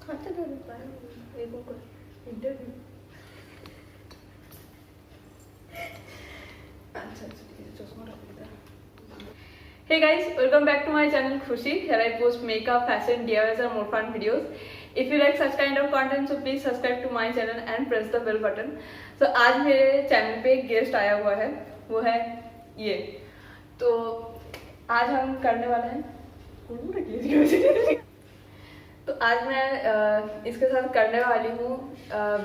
खाते तो नहीं पाए एक को इंटरव्यू। अच्छा चश्मा रख देता। Hey guys, welcome back to my channel Khushi. Here I post makeup, fashion, DIYs and more fun videos. If you like such kind of content, so please subscribe to my channel and press the bell button. So आज मेरे channel पे एक guest आया हुआ है, वो है ये। तो आज हम करने वाले हैं तो आज मैं इसके साथ करने वाली हूँ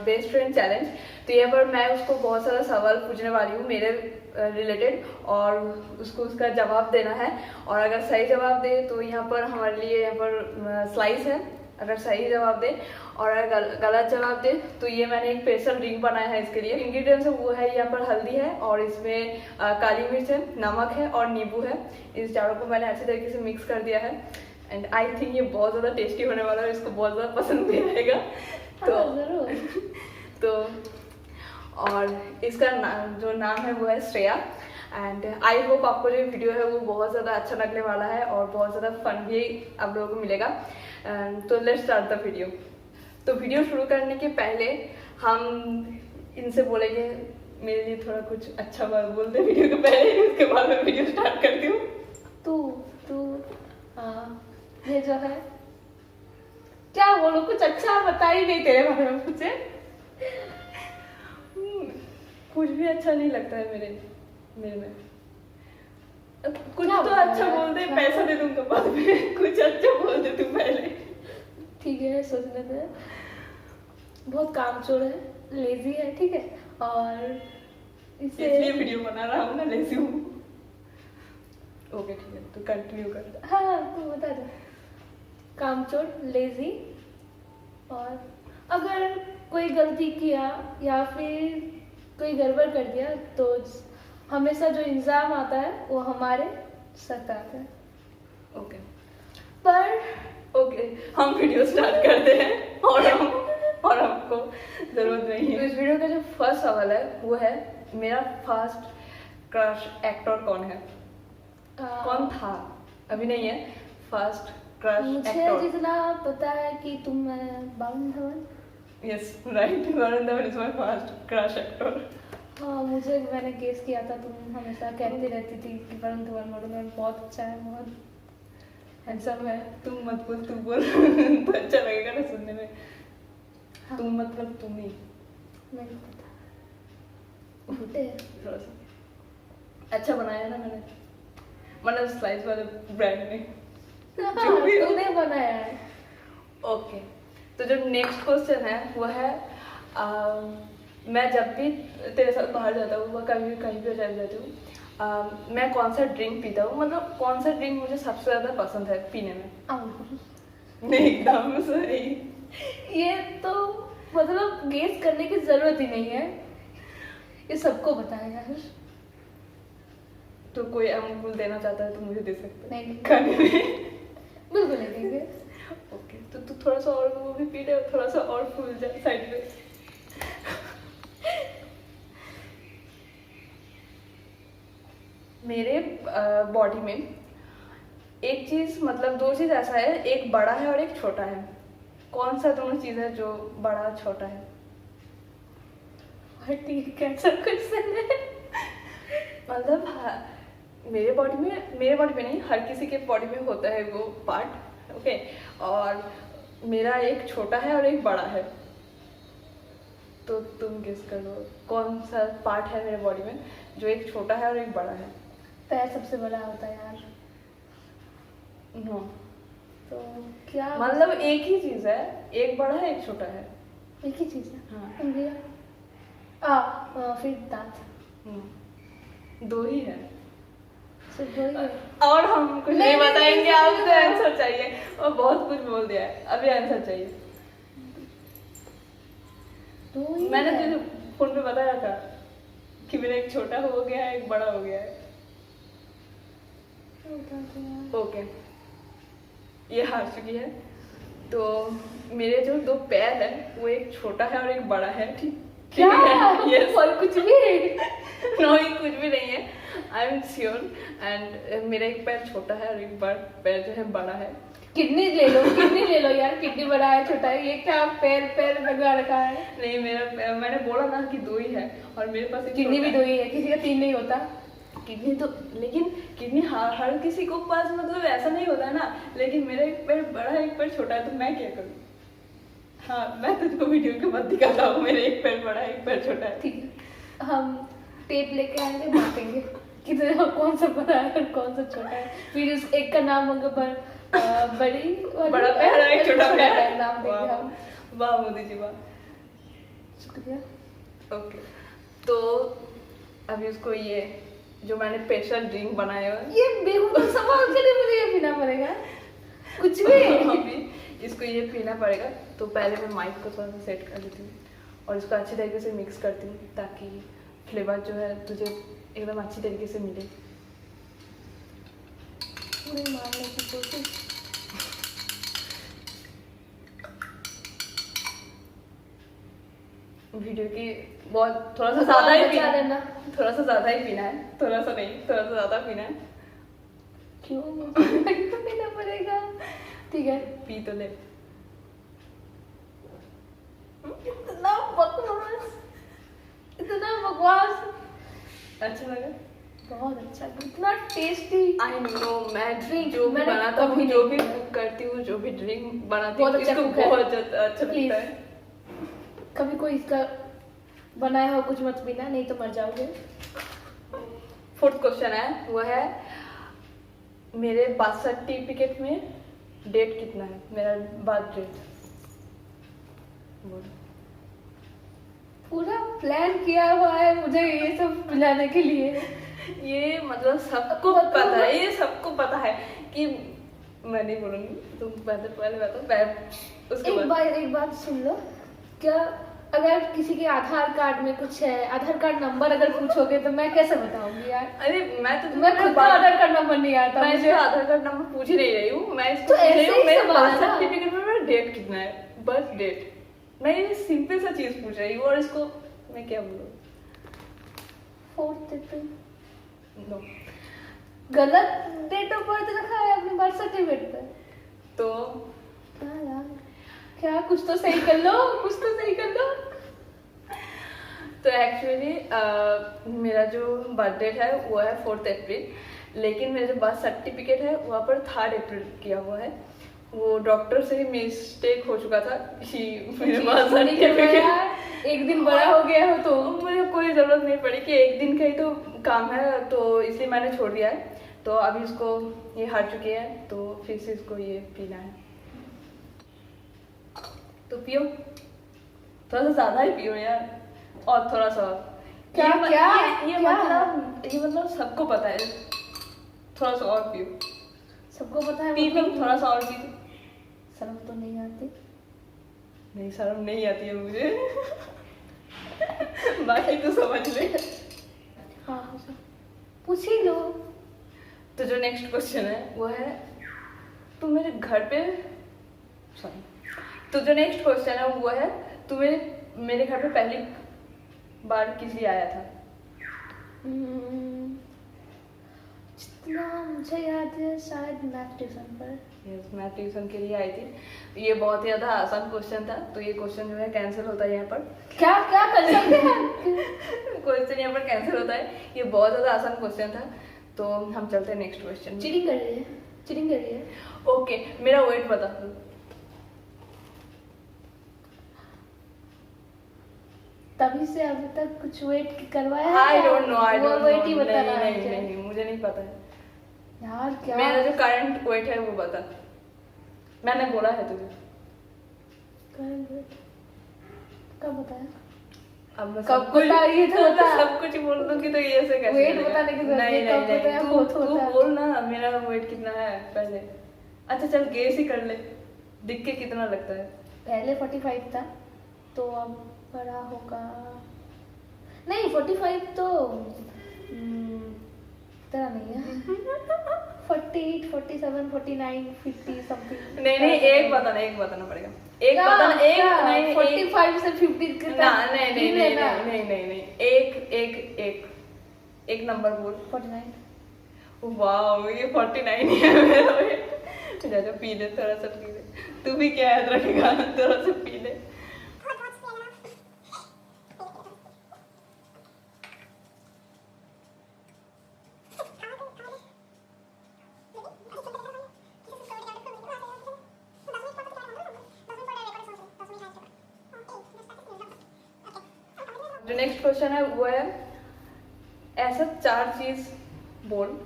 बेस्ट फ्रेंड चैलेंज। तो यहाँ पर मैं उसको बहुत सारा सवाल पूछने वाली हूँ मेरे रिलेटेड और उसको उसका जवाब देना है। और अगर सही जवाब दे तो यहाँ पर हमारे लिए यहाँ पर स्लाइस है, अगर सही जवाब दे। और अगर गलत जवाब दे तो ये मैंने एक स्पेशल ड्रिंक बनाया है इसके लिए। इंग्रेडिएंट्स वो है यहाँ पर हल्दी है और इसमें काली मिर्च है, नमक है और नींबू है। इस चारों को मैंने अच्छी तरीके से मिक्स कर दिया है एंड आई थिंक ये बहुत ज़्यादा टेस्टी होने वाला है, इसको बहुत ज़्यादा पसंद भी आएगा। तो और इसका जो नाम है वो है श्रेया एंड आई होप आपको जो वीडियो है वो बहुत ज़्यादा अच्छा लगने वाला है और बहुत ज़्यादा फन भी आप लोगों को मिलेगा। तो लेट्स स्टार्ट द वीडियो। तो वीडियो शुरू करने के पहले हम इनसे बोलेंगे मेरे लिए थोड़ा कुछ अच्छा बात बोल दे वीडियो के पहले, उसके बाद मैं वीडियो स्टार्ट करती हूँ। ये जो है क्या बोलो, कुछ अच्छा बता ही नहीं तेरे बारे में मुझे। कुछ भी अच्छा नहीं लगता है मेरे में। कुछ तो अच्छा बोल दे, पैसा दे दूंगा बाद में। कुछ अच्छा बोल दे तू पहले। ठीक है, सोचने दे। बहुत कामचोर है, लेजी है, ठीक है, और इसलिए वीडियो बना रहा हूँ ना, लेजी हूँ। ओके ठीक है, तो कंटिन्यू कर। हाँ तू बता दे। कामचोर, लेजी, और अगर कोई गलती किया या फिर कोई गड़बड़ कर दिया तो हमेशा जो इल्ज़ाम आता है वो हमारे सर पे आता है। ओके पर ओके हम वीडियो स्टार्ट करते हैं और हमको जरूरत नहीं है। तो इस वीडियो का जो फर्स्ट सवाल है वो है मेरा फर्स्ट क्रश एक्टर कौन है? कौन था, अभी नहीं है, फर्स्ट क्रश एक्टर। मुझे जितना पता है कि तुम Varun Dhawan. Yes right, Varun Dhawan is my first crush actor. हाँ मैंने गेस किया था, तुम हमेशा कहती रहती थी कि वरुण धवन बहुत अच्छा है, बहुत हैंडसम है। तुम मत बोल, तू बोल तो अच्छा लगेगा ना सुनने में। हाँ। तुम मतलब तुम ही नहीं पता थोड़ा सा अच्छा बनाया ना मैंने, मतलब स्लाइस वाले ब्रांड ने जो भी तूने बनाया है। ओके तो जो नेक्स्ट क्वेश्चन है वो है मैं जब भी तेरे साथ बाहर जाता हूँ, कहीं भी चल जाती हूँ, मैं कौन सा ड्रिंक पीता हूँ, मतलब कौन सा ड्रिंक मुझे सबसे ज़्यादा पसंद है पीने में। एकदम सही। ये तो मतलब गेस करने की जरूरत ही नहीं है, ये सबको पता है यार। तो कोई अमूल देना चाहता है तो मुझे दे सकते नहीं खाने में। बिल्कुल नहीं देंगे। ओके तो तू थोड़ा सा और वो भी पी ले, थोड़ा सा और फूल जाए साइड में। मेरे बॉडी में एक चीज, मतलब दो चीज ऐसा है, एक बड़ा है और एक छोटा है। कौन सा दोनों चीज है जो बड़ा छोटा है? कैसा क्वेश्चन है? मतलब मेरे बॉडी में नहीं, हर किसी के बॉडी में होता है वो पार्ट। ओके और मेरा एक छोटा है और एक बड़ा है, तो तुम गेस कर लो कौन सा पार्ट है मेरे बॉडी में जो एक छोटा है और एक बड़ा है। पैर सबसे बड़ा होता है यार। नो तो क्या मतलब एक ही चीज है, एक बड़ा है एक छोटा है। एक ही चीज है? हाँ। फिर दांत। दो ही है। सिर्फ दो ही है? और हम कुछ नहीं बताएंगे, आपको आंसर चाहिए और बहुत कुछ बोल दिया है, अभी आंसर चाहिए। दो ही मैंने है। तुझे फोन पे बताया था कि मेरा एक छोटा हो गया है, एक बड़ा हो गया है। ओके ये हार चुकी है। तो मेरे जो दो पैर है वो एक छोटा है और एक बड़ा है। ठीक क्या? यस और कुछ भी नो ही कुछ भी नहीं है, आई एम श्योर। एंड मेरा एक पैर छोटा है और एक पैर जो है बड़ा है। किडनी ले लो यार, किडनी बड़ा है छोटा है, ये क्या पैर लगा रखा है। नहीं मेरा, मैंने बोला ना कि 2 ही है और मेरे पास एक किडनी भी छोटा 2 ही है, किसी का 3 नहीं होता। किडनी तो, लेकिन किडनी हर किसी को पास मतलब ऐसा नहीं होता है ना, लेकिन मेरा एक पैर बड़ा है एक पैर छोटा है, तो मैं क्या करूँ। हाँ मैं तुझको वीडियो के बाद दिखाता हूँ, मेरे एक पैर बड़ा है एक पैर छोटा है। ठीक है, हम टेप लेके आएंगे, मापेंगे कितने, कौन सा बड़ा है और कौन सा छोटा है। फिर उस एक का नाम होगा बड़ी बड़ा पैर है एक छोटा पैर, नाम देंगे हम। वाह मोदी जी वाह, शुक्रिया। ओके तो अभी उसको ये जो मैंने स्पेशल ड्रिंक बनाया है, ये बेहूदा सवाल के लिए मुझे ये पीना पड़ेगा कुछ भी। अभी इसको ये पीना पड़ेगा। तो पहले मैं माइक को थोड़ा सा सेट कर देती हूँ और इसको अच्छी तरीके से मिक्स करती हूँ ताकि फ्लेवर जो है तुझे एकदम अच्छी तरीके से मिले। पूरे मारने की कोशिश। वीडियो की बहुत थोड़ा सा ज़्यादा ही बचा पीना लेना। है, थोड़ा सा ज़्यादा ही पीना है, थोड़ा सा नहीं, थोड़ा सा ज़्यादा पीना है। क्यों मुझे तो पीना पड़ेगा। ठीक है, पी तो ले। इतना बकवास, इतना बकवास। अच्छा लगा? बहुत अच्छा, इतना टेस्टी। आई नो, मैं Drink, जो भी मैंने बनाता हूँ, कभी जो भी नहीं किया। कुक करती हूँ, जो भी ड्रिंक बनाती हूँ, बहुत अच्छा इसको cook है। बहुत अच्छा Please। लगता है। कभी कोई इसका बनाया हुआ कुछ मत पीना, नहीं तो मर जाओगे। 4th क्वेश्चन है, वो है मेरे बर्थ सर्टिफिकेट में डेट कितना है, मेरा बर्थ डेट। पूरा प्लान किया हुआ है मुझे ये सब पिलाने के लिए। ये मतलब सबको पता है, ये सबको पता है कि मैं नहीं बोलूंगी, तुम पहले बताओ, मैं उसके बाद। एक बात सुन लो, क्या अगर किसी के आधार कार्ड में कुछ है, आधार कार्ड नंबर अगर पूछोगे तो मैं कैसे बताऊंगी यार। अरे मैं तो मैं खुद का आधार कार्ड नंबर नहीं आता मैं मुझे। इसका आधार कार्ड नंबर पूछ ही नहीं रही हूँ, मैं इसको तो पूछ रही ऐसे हूँ ही मेरे सवाल बर्थ है ना। सर्टिफिकेट में मेरा डेट कितना है, बस डेट। मैं ये सिंपल सा चीज पूछ रही हूँ और इसको मैं क्या बोलूँ। 4th April। नो, गलत डेट ऑफ बर्थ रखा है अपने बर्थ सर्टिफिकेट पे। तो क्या यार, क्या कुछ तो सही कर लो, कुछ तो सही कर लो। तो एक्चुअली मेरा जो बर्थ डेट है वो है 4th अप्रैल, लेकिन मेरा जो बर्थ सर्टिफिकेट है वहाँ पर 3rd अप्रैल किया हुआ है। वो डॉक्टर से ही मिस्टेक हो चुका था कि मेरे बर्थ सर्टिफिकेट एक दिन बड़ा हो गया हो तो मुझे कोई जरूरत नहीं पड़ी कि एक दिन का ही तो काम है, तो इसलिए मैंने छोड़ दिया है। तो अभी इसको ये हार चुकी है, तो फिर से इसको ये पीना है, तो पियो, थोड़ा सा ज्यादा ही पियो यार, और थोड़ा सा और। क्या ये क्या ये क्या? मतलब सबको पता है, थोड़ा सा और पियो। सबको पता है पी मतलब थोड़ा सा और पी। शर्म तो नहीं आती। नहीं शर्म नहीं आती है मुझे। बाकी तो समझ ले। हाँ पूछ ही लो। तो जो नेक्स्ट क्वेश्चन है वो है, तू मेरे घर पे, सॉरी, तो जो नेक्स्ट क्वेश्चन है वो है, तू मेरे घर पे पहली बार किस लिए आया था। जितना मुझे याद है शायद मैथ ट्यूशन पर। यस, मैं ट्यूशन के लिए आई थी। ये बहुत ही ज्यादा आसान क्वेश्चन था, तो ये क्वेश्चन जो है कैंसिल होता है यहाँ पर। क्या क्या कर सकते हैं? क्वेश्चन यहाँ पर कैंसिल होता है, ये बहुत ज्यादा आसान क्वेश्चन था। तो हम चलते हैं नेक्स्ट क्वेश्चन। चीटिंग कर रही है, चीटिंग कर रही है। ओके, मेरा वेट बता। तभी से अभी तक कुछ वेट करवाया है? I don't know, I don't know. Wait ही बताना है नहीं, मुझे। नहीं, मुझे नहीं पता है यार क्या मेरा जो करंट वेट है वो बता। मैंने बोला है तुझे। करंट वेट कब बताया? अब मैं कब सब कुछ बताइए तो बता। सब कुछ बोल दूंगी तो ये से कैसे वेट चलेगा? बताने की जरूरत नहीं नहीं, कब नहीं बताया नहीं, वो तू तो तू होता है। बोल ना मेरा वेट कितना है पहले। अच्छा चल गेस ही कर ले, दिख के कितना लगता है। पहले 45 था तो अब बड़ा होगा, नहीं 45 तो इतना नहीं है। 48, 47, 49, 50 समथिंग। नहीं एक बताना पड़ेगा। एक बताना, एक नहीं 45 से 50 के ना, नहीं एक नंबर बोल। 49। वाओ, ये 49 ही है मेरा वेट। जा जा पी ले, थोड़ा सा पी ले, तू भी क्या याद रखेगा, थोड़ा सा पी ले। जो नेक्स्ट क्वेश्चन है वो है ऐसा 4 चीज बोल,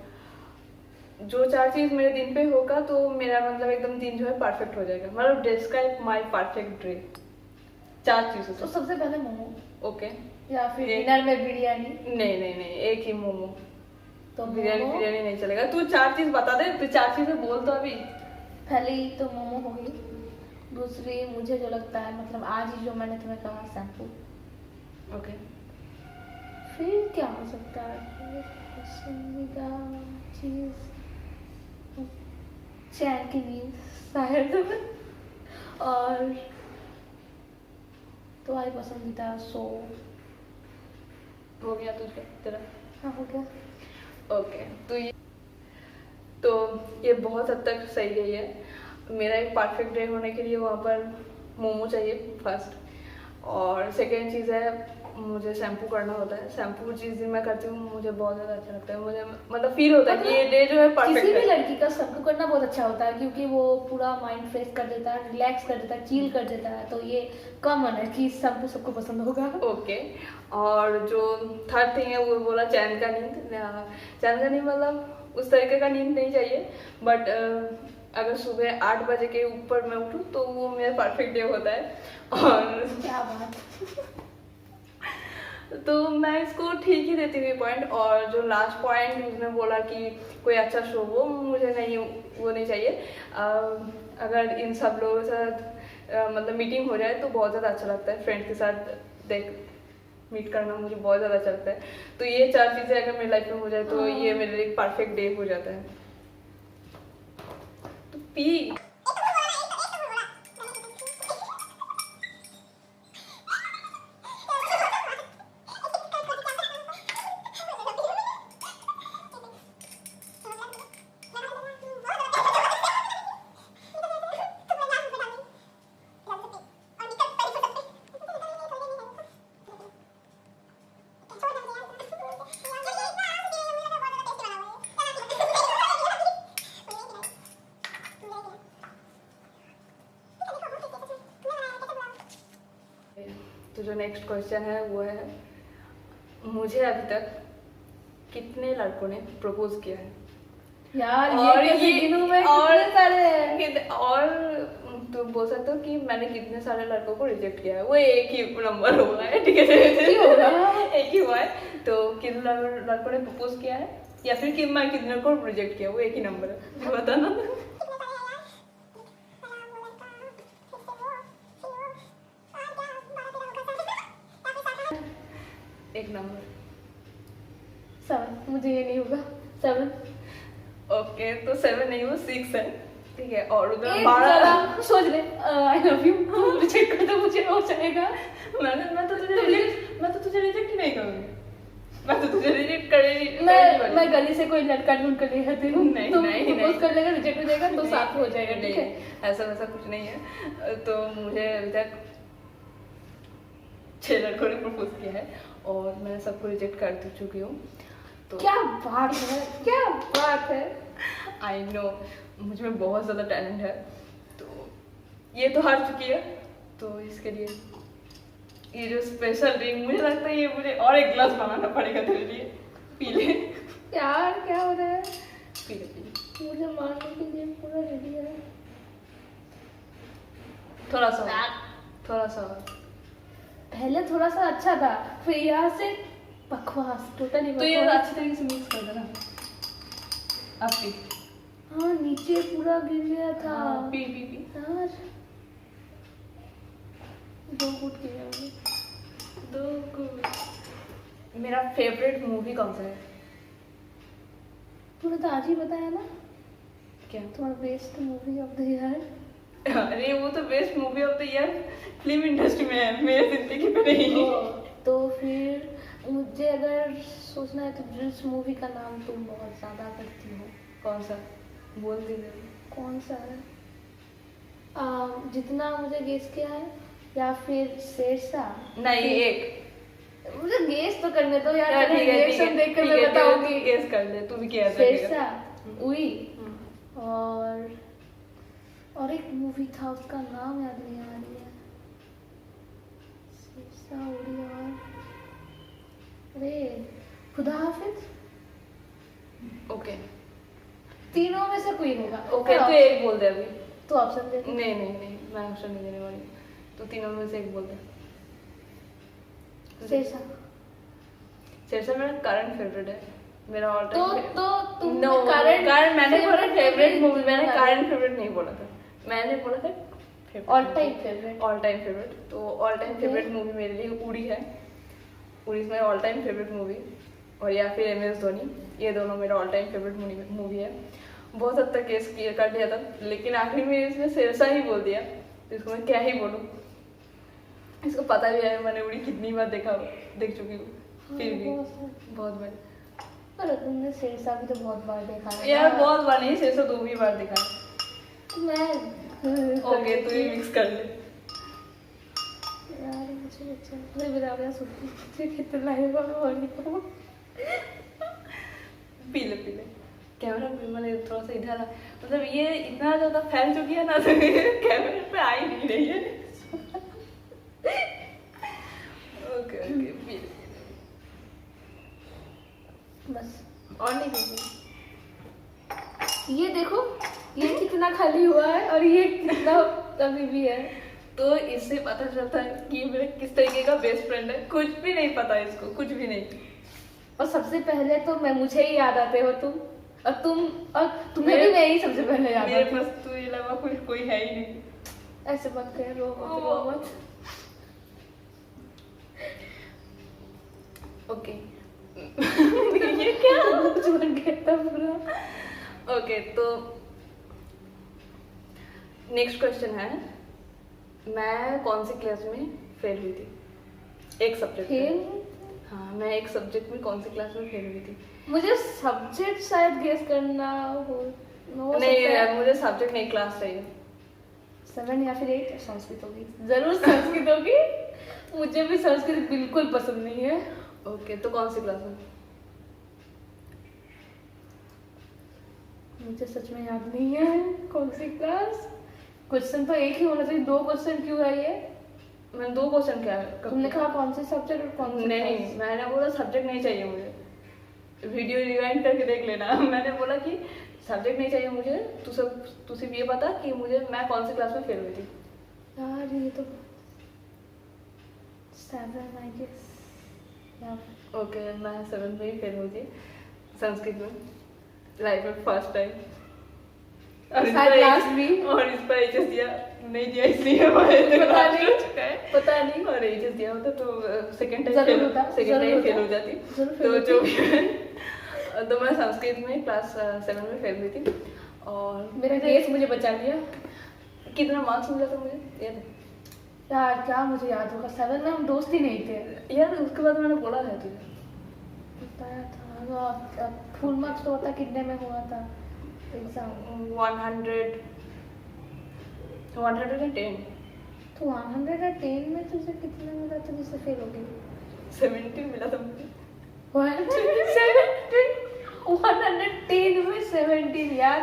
जो 4 चीज मेरे दिन पे होगा तो मेरा मतलब एकदम दिन जो है परफेक्ट हो जाएगा, मतलब डिस्क्राइब माय परफेक्ट डे। 4 चीजों तो से। सबसे पहले मोमो, ओके। या फिर एक- डिनर में बिरयानी। नहीं नहीं नहीं, एक ही मोमो। तो बिरयानी मोमो बिरयानी नहीं चलेगा, तू 4 चीज बता दे, तू 4 चीजें बोल तो अभी। पहली तो मोमो होगी, दूसरी मुझे जो लगता है मतलब आज ही जो मैंने तुम्हें कहा शैम्पू। ओके। फिर क्या हो सकता है, फिर पसंदीदा चीज चैन की नींद शायद। और तुम्हारी पसंदीदा सो। हो गया तुझे तेरा? हाँ हो गया। ओके। तो ये बहुत हद तक सही गई है। मेरा एक परफेक्ट डे होने के लिए वहाँ पर मोमो चाहिए फर्स्ट, और सेकेंड चीज़ है मुझे शैम्पू करना होता है। शैम्पू जिस दिन मैं करती हूँ मुझे बहुत ज़्यादा अच्छा लगता है, मुझे मतलब फील होता है कि ये डे जो है परफेक्ट किसी भी है। लड़की का शैम्पू करना बहुत अच्छा होता है क्योंकि वो पूरा माइंड फ्रेश कर देता है, रिलैक्स कर देता है, चिल कर देता है। तो ये कॉमन है कि शैम्पू सबको पसंद होगा। ओके। और जो थर्ड थिंग है वो बोला चैन का नींद। चैन का नींद मतलब उस तरीके का नींद नहीं चाहिए, बट अगर सुबह 8 बजे के ऊपर मैं उठूँ तो वो मेरा परफेक्ट डे होता है। और क्या बात। तो मैं इसको ठीक ही देती हुई पॉइंट। और जो लास्ट पॉइंट उसने बोला कि कोई अच्छा शो, वो मुझे नहीं, वो नहीं चाहिए। अगर इन सब लोगों के साथ मतलब मीटिंग हो जाए तो बहुत ज़्यादा अच्छा लगता है। फ्रेंड्स के साथ मीट करना मुझे बहुत ज़्यादा अच्छा लगता है। तो ये 4 चीज़ें अगर मेरी लाइफ में हो जाए तो ये मेरे लिए एक परफेक्ट डे हो जाता है। तो पी। तो जो नेक्स्ट क्वेश्चन है वो है मुझे अभी तक कितने लड़कों ने प्रपोज किया है? यार और ये कैसे ये- गिनूं मैं, और- कितने सारे हैं। और तुम बोल सकते हो कि मैंने कितने सारे लड़कों को रिजेक्ट किया है, वो एक ही नंबर हुआ है, ठीक है? एक ही होगा। एक ही हुआ है। तो कितने लड़कों ने प्रपोज किया है या फिर कि मैं कितने को रिजेक्ट किया, वो एक ही नंबर है, बताना। एक नंबर। 7, मुझे ये नहीं होगा। 7। ओके, तो 7 नहीं, वो 6 है, ठीक है? और उधर एक 12। जरा सोच ले, आई लव यू, तू रिजेक्ट कर दे मुझे हो जाएगा। मैं तो तुझे रिजेक्ट ही नहीं करूंगी। मैं तो तुझे रिजेक्ट कर मैं गली से कोई लड़का ढूंढ कर ले आती हूँ, नहीं, तुम नहीं, प्रपोज नहीं। कर लेगा, रिजेक्ट हो जाएगा तो साथ हो जाएगा, ठीक है? नहीं, ऐसा वैसा कुछ नहीं है। तो मुझे अभी तक 6 लड़कों ने प्रपोज किया है और मैं सबको रिजेक्ट कर चुकी हूँ। तो क्या बात है, क्या बात है। आई नो, मुझ में बहुत ज़्यादा टैलेंट है। तो ये तो हार चुकी है, तो इसके लिए ये जो स्पेशल ड्रिंक, मुझे लगता है ये मुझे और एक गिलास बनाना पड़ेगा तेरे लिए। पी ले, यार क्या हो रहा है, पी ले, पी ले। मुझे मारने के लिए पूरा रेडी है। थोड़ा सा, थोड़ा सा। पहले थोड़ा सा अच्छा था, फिर यहाँ से बकवास, टोटली तो ये बकवास। अच्छी तरीके से मिक्स कर देना। अब पी। हाँ नीचे पूरा गिर गया था। हाँ, पी पी पी। यार 2 घूंट किया मैंने। 2 को। मेरा फेवरेट मूवी कौन सा है? तूने तो आज ही बताया ना, क्या? तुम्हारा best movie of the year. अरे वो तो best movie of the year film industry में है, मेरे जिंदगी में नहीं। तो फिर मुझे अगर सोचना है तो जिस मूवी का नाम तुम बहुत ज्यादा करती हो, कौन सा? बोल दीजिए। कौन सा है? जितना मुझे गेस किया है, या फिर शेरशाह? नहीं, एक। मुझे गेस तो करने दो यार, ठीक है, रिएक्शन देख कर मैं तू बताऊंगी। गेस कर ले, तू भी क्या था? शेरशाह, उई, और एक मूवी था उसका नाम याद नहीं आ रही है। शेरशाह, उई, और अरे खुदा हाफिज। ओके तीनों में से कोई नहीं था। ओके, तू एक बोल दे अभी। तो ऑप्शन दे। नहीं नहीं नहीं, मैं ऑप्शन नहीं देने वाली, तो तीनों में से एक बोल दे। शेरशाह। शेरशाह मेरा करंट फेवरेट है, मेरा ऑल तो टाइम। तुमने नो, कारण मैंने बोला फेवरेट मूवी, मैंने नहीं करंट फेवरेट नहीं बोला था, मैंने बोला था all time favourite. All time favourite. तो ऑल टाइम फेवरेट मूवी मेरे लिए उड़ी है। उड़ी is my all time favourite movie, और या फिर MS धोनी, ये दोनों मेरा ऑल टाइम फेवरेट मूवी है। बहुत हद तक केस क्लियर कर लिया था, लेकिन आखिरी में इसने शेरशाह ही बोल दिया, तो इसको मैं क्या ही बोलूँ। इसको पता भी है मैंने उड़ी कितनी बार देख चुकी हूँ, फिर भी बहुत बार। पर तुमने शेरशाह भी तो बहुत बार देखा है यार बहुत बार नहीं, शेरशाह 2 बार देखा है। मैं ओके, तू ही मिक्स कर ले। यार मुझे अच्छा मैं बता सुनती कितना लाइव हो रही। पी ले कैमरा पे, मैंने थोड़ा सा इधर मतलब ये इतना ज्यादा फैल चुकी है ना, तो कैमरे पे आ ही नहीं रही है। ओके पी ले। बस और नहीं पीनी? ये देखो, ये कितना खाली हुआ है और ये कितना अभी भी है। तो इससे पता चलता है कि ये मेरा किस तरीके का बेस्ट फ्रेंड है। कुछ भी नहीं पता इसको, कुछ भी नहीं। और सबसे पहले तो मुझे ही याद आते हो तुम, और तुम्हें भी मैं ही सबसे पहले याद मेरे आती हूँ। पास तो अलावा कोई है ही नहीं। ऐसे मत कर, रो मत। ओके ये क्या कुछ बन गया था पूरा। ओके, तो नेक्स्ट क्वेश्चन है, मैं कौन सी क्लास में फेल हुई थी? एक सब्जेक्ट में। हाँ, मैं एक सब्जेक्ट में कौन सी क्लास में फेल हुई थी? मुझे सब्जेक्ट शायद गेस करना हो नहीं यार, मुझे सब्जेक्ट नहीं, क्लास चाहिए। 7 या फिर 8 संस्कृत होगी, जरूर संस्कृत होगी। मुझे भी संस्कृत बिल्कुल पसंद नहीं है। ओके, तो कौन सी क्लास में? मुझे सच में याद नहीं है कौन सी क्लास। क्वेश्चन तो एक ही होना चाहिए, 2 क्वेश्चन क्यों है ये? मैंने 2 क्वेश्चन क्या तुमने कहा कौन से सब्जेक्ट और कौन से नहीं, class? मैंने बोला सब्जेक्ट नहीं चाहिए मुझे, वीडियो रिवाइंड करके देख लेना। मैंने बोला कि सब्जेक्ट नहीं चाहिए मुझे, तू सिर्फ ये बता कि मैं कौन सी क्लास में फेल हुई थी। यार ये तो 7 आई गेस। ओके, मैं 7 में ही फेल हुई थी संस्कृत में, लाइफ में फर्स्ट टाइम। और इस पर एचएस दिया नहीं दिया, इसलिए पता नहीं और एचएस दिया होता तो सेकंड जरूर टाइम होता, फेल हो जाती। तो जो भी तो मैं संस्कृत में क्लास 7 में फेल हुई थी। और मेरा केस मुझे बचा लिया। कितना मार्क्स मिला था मुझे याद है? यार क्या मुझे याद होगा, 7 में हम दोस्त ही नहीं थे यार। उसके बाद मैंने बोला है तुझे, बताया था। फुल मार्क्स तो पता कितने में हुआ था एग्जाम? 110। तो 110 में तुझे कितने मिला था जिससे फेल हो गई? 17 मिला था मुझे। 110 में 17 यार,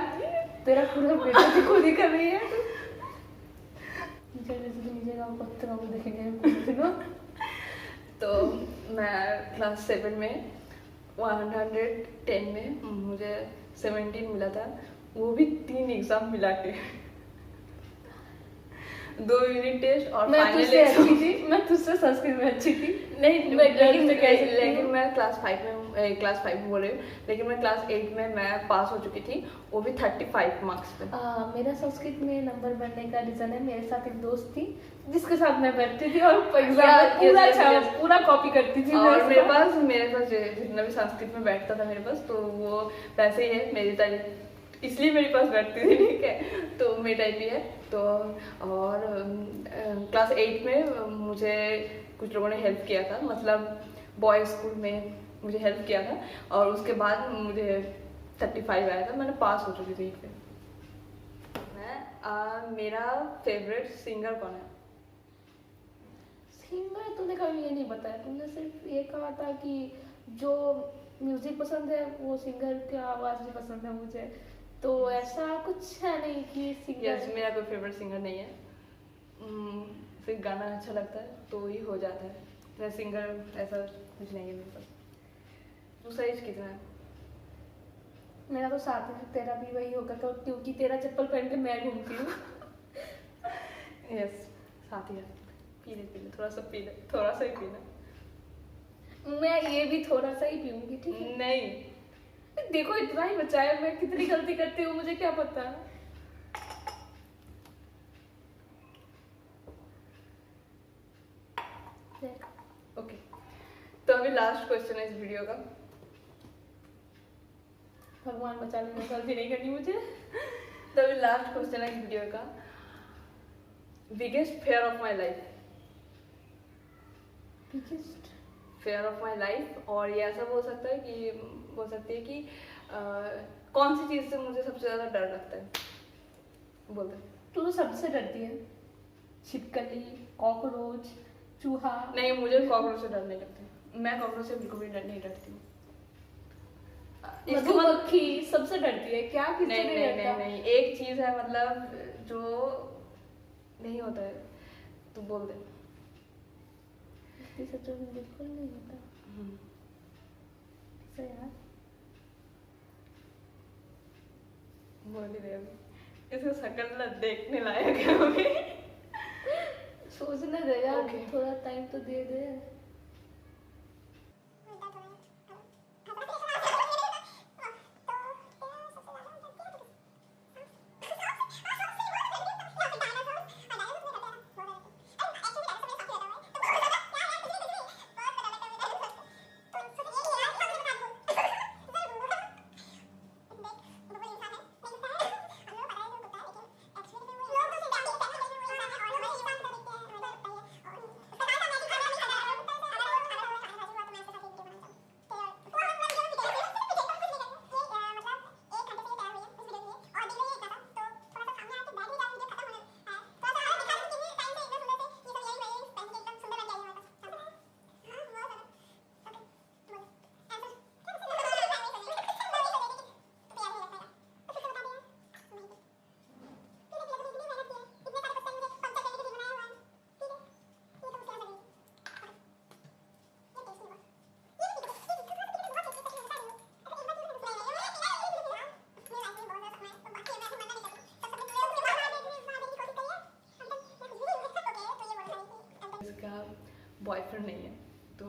तेरा पूरा बेटा खुद ही कर रही है। देखेंगे। तो मैं क्लास 7 में 110 में मुझे 17 मिला था, वो भी 3 एग्जाम मिला के। 2 यूनिट टेस्ट और फाइनल अच्छी थी। मैं तुझसे संस्कृत में अच्छी थी। नहीं, लेकिन मैं क्लास 5 में बोल रही हूँ, लेकिन मैं क्लास 8 में मैं पास हो चुकी थी, वो भी 35 मार्क्स पे। मेरा संस्कृत में नंबर बढ़ने का रीजन है, मेरे साथ एक दोस्त थी जिसके साथ मैं बैठती थी और एग्जाम पूरा कॉपी करती थी। और मेरे पास जितना भी संस्कृत में बैठता था मेरे पास, तो वो वैसे ही है मेरी टाइप, इसलिए मेरे पास बैठती थी। ठीक है, तो मेरी टाइप ही है। तो और क्लास 8 में मुझे कुछ लोगों ने हेल्प किया था, मतलब बॉयज स्कूल में मुझे हेल्प किया था, और उसके बाद मुझे 35 आया था, मैंने पास हो चुकी थी पे। मेरा फेवरेट सिंगर कौन है? सिंगर तूने कभी ये नहीं बताया, तुमने सिर्फ ये कहा था कि जो म्यूजिक पसंद है वो सिंगर की आवाज भी पसंद है मुझे, तो ऐसा कुछ है नहीं कि सिंगर। यस, मेरा कोई फेवरेट सिंगर नहीं है। सिर्फ गाना अच्छा लगता है तो ही हो जाता है, मैं सिंगर ऐसा कुछ नहीं है मेरे पास। दूसरा एज कितना है? मेरा तो साथ है, तेरा भी वही होगा तो, क्योंकि तेरा चप्पल पहन के मैं घूमती हूँ। यस, साथ ही है। पी ले थोड़ा सा, पी ले थोड़ा सा ही पीना। मैं ये भी थोड़ा सा ही पीऊंगी, ठीक है? नहीं, देखो इतना ही बचा है, मैं कितनी गलती करती हूँ मुझे क्या पता। ओके, तो अभी लास्ट क्वेश्चन है इस वीडियो का। भगवान बचा लेना, गलती नहीं करनी मुझे। तो अभी लास्ट क्वेश्चन है इस वीडियो का। Biggest fear of my life. Biggest fear of my life, और ये ऐसा बोल सकता है कि बोल सकती है कि कौन सी चीज से मुझे सबसे ज्यादा डर लगता है, बोल दे। तू तो सबसे डरती है, छिपकली, कॉकरोच, चूहा। नहीं, मुझे कॉकरोच से डर नहीं लगता, मैं कॉकरोच से बिल्कुल भी डर नहीं डरती हूँ। मधुमक्खी सबसे डरती है क्या? किससे नहीं नहीं डरता? नहीं नहीं, एक चीज है मतलब जो नहीं होता है, तू बोल दे। इससे तो बिल्कुल नहीं होता। कैसे यार? बोल ही दे अभी, इसका शक्ल देखने लायक है अभी। सोचने दे यार, Okay. थोड़ा टाइम तो दे दे। इसका बॉयफ्रेंड नहीं है, तो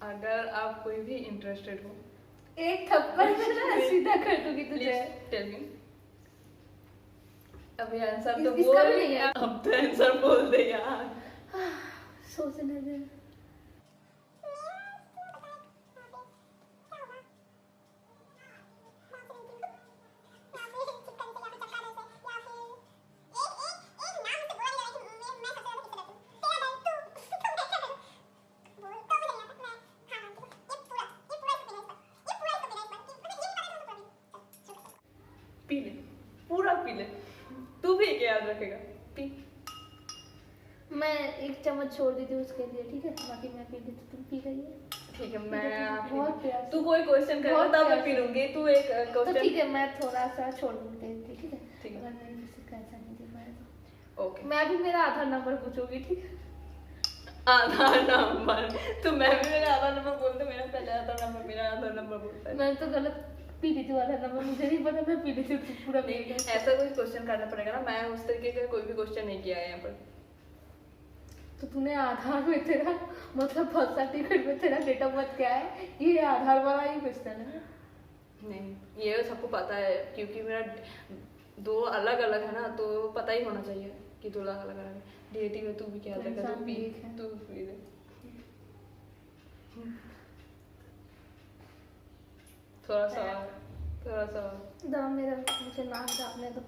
अगर आप कोई भी इंटरेस्टेड हो, एक थप्पड़ में ना सीधा कर दूंगी तुझे। Tell me. अभी आंसर तो इसका बोल भी नहीं है। अब तो आंसर बोल दे यार। सोचने दे। पी ले, पूरा पी ले, तू भी एक याद रखेगा। पी। मैं एक चम्मच छोड़ दी थी उसके लिए, ठीक है? बाकी मैं पी लेती, तुम पी रही है। ठीक है, मैं बहुत प्यास। तू कोई क्वेश्चन करे बहुत तब मैं प्यास। पी लूंगी, तू एक तो क्वेश्चन। ठीक है, मैं थोड़ा सा छोड़ दूंगी, ठीक है? ठीक है। अगर मैं किसी का ऐसा नहीं दे पाया तो ओके, मैं भी मेरा आधार नंबर पूछूंगी, ठीक है? आधार नंबर? तो मैं भी मेरा आधार नंबर बोलते, मेरा पहले आधार नंबर, मेरा आधार नंबर बोलता है। मैं तो गलत पी ली थी आधार नंबर, मुझे नहीं पता, मैं पी ली थी पूरा पी नहीं, गया। ऐसा कोई क्वेश्चन करना पड़ेगा ना, मैं उस तरीके का कोई भी क्वेश्चन नहीं किया है यहाँ पर। तो तूने आधार में तेरा मतलब बर्थ सर्टिफिकेट में तेरा डेट ऑफ बर्थ क्या है, ये आधार वाला ही क्वेश्चन है। नहीं, ये सबको पता है क्योंकि मेरा दो अलग अलग है ना, तो पता ही होना चाहिए कि दो अलग अलग है। डेटिंग में तू भी क्या लगा, इंसान तू पी, भी एक है। तू पी दे। थोड़ा सा दवा मेरा, मुझे नाक दाबने दो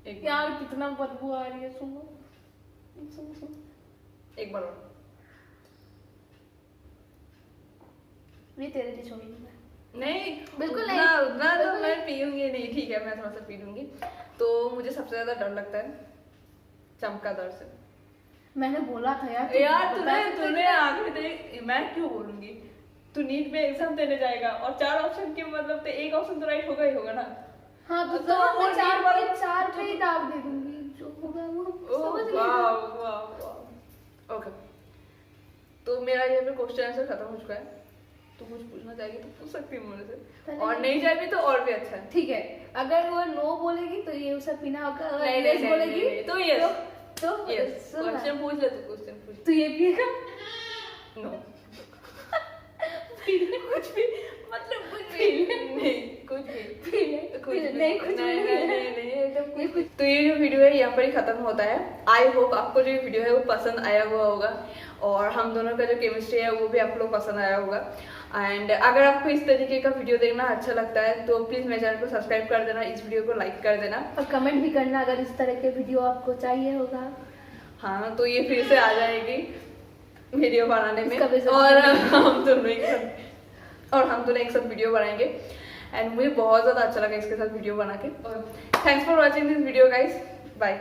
एक यार, कितना बदबू आ रही है। सुनो सुनो सुनो, एक बार और। ये तेरे लिए छोड़ी मैं। नहीं बिल्कुल उतना नहीं, उतना तो बिल्कुल मैं नहीं। पीऊंगी नहीं, ठीक है मैं थोड़ा सा पी लूंगी। तो मुझे सबसे ज्यादा डर लगता है चमगादड़ से। मैंने बोला था यार, यार बता तूने सकते तूने थे। आगे दे, मैं क्यों बोलूंगी? तू नीट में एग्जाम देने जाएगा और 4 ऑप्शन के मतलब तो एक ऑप्शन तो राइट होगा ही होगा ना। हाँ तो तो मैं वो चार नीट वाला- पे 4 पे ही दाव दे दूंगी, जो होगा वो समझ वाह लेना। वाह वाह। ओके, तो मेरा ये पे क्वेश्चन आंसर खत्म हो चुका है। तू कुछ पूछना चाहेगी तो पूछ सकती है मुझे से, पहले और नहीं जाएगी तो और भी अच्छा है। ठीक है, अगर वो नो बोलेगी तो ये उसे पीना होगा, अगर नहीं, yes नहीं, बोलेगी नहीं, नहीं, तो yes। तो यस, सुन ना, क्वेश्चन पूछ ले, तू क्वेश्चन पूछ। तू ये पिएगा? नो पीने कुछ भी, मतलब कुछ भी नहीं, कुछ भी पीने कुछ भी नहीं, कुछ नहीं भी नहीं नहीं नहीं एकदम कुछ। तो ये जो वीडियो है यहाँ पर ही खत्म होता है। आई होप आपको जो ये वीडियो है वो पसंद आया हुआ होगा, और हम दोनों का जो केमिस्ट्री है वो भी आप लोग पसंद आया होगा। एंड अगर आपको इस तरीके का वीडियो देखना अच्छा लगता है तो प्लीज मेरे चैनल को सब्सक्राइब कर देना, इस वीडियो को लाइक कर देना, और कमेंट भी करना अगर इस तरह के वीडियो आपको चाहिए होगा। हाँ तो ये फिर से आ जाएगी वीडियो बनाने में, इसका भी और हम दोनों एक साथ वीडियो बनाएंगे। एंड मुझे बहुत ज़्यादा अच्छा लगा इसके साथ वीडियो बना के। और thanks for watching this video guys, bye.